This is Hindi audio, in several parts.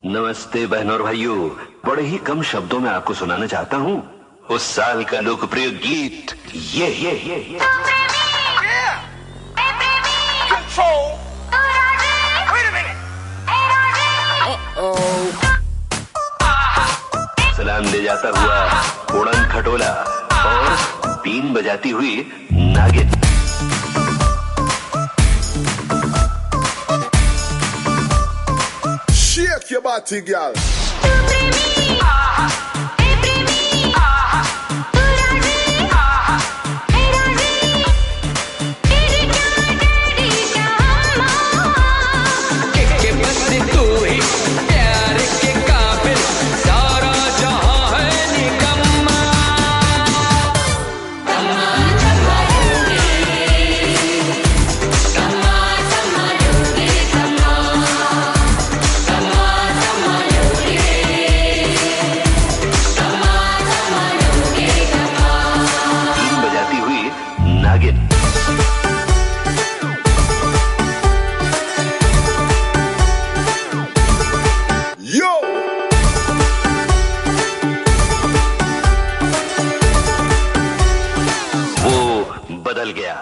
नमस्ते बहनों और भाइयों, बड़े ही कम शब्दों में आपको सुनाना चाहता हूँ उस साल का लोकप्रिय गीत ये। सलाम ले जाता हुआ उड़न खटोला और बीन बजाती हुई नागिन। Shake your body, girl. बदल गया।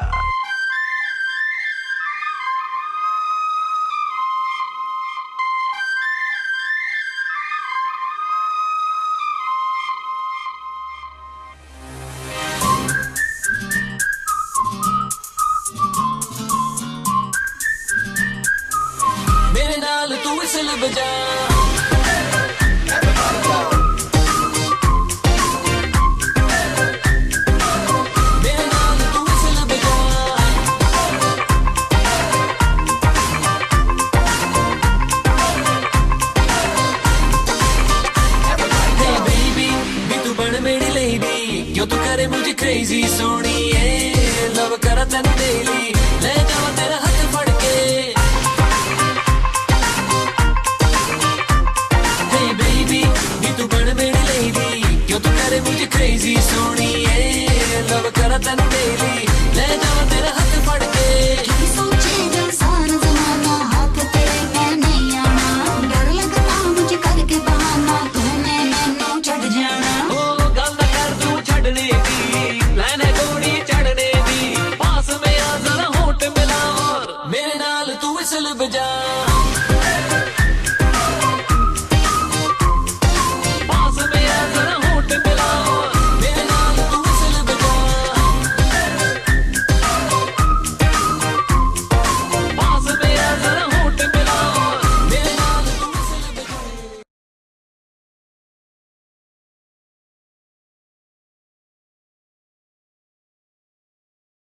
मेरे नाल तू विसल बजा, क्यों तू करे मुझे क्रेजी सोनिए, लव करा तेन डेली, ले जावा तेरा हाथ फड़ के। हे बेबी भी तू बन मेरी लेडी, क्यों तू करे मुझे क्रेजी सोनिए, लव करा तेन डेली।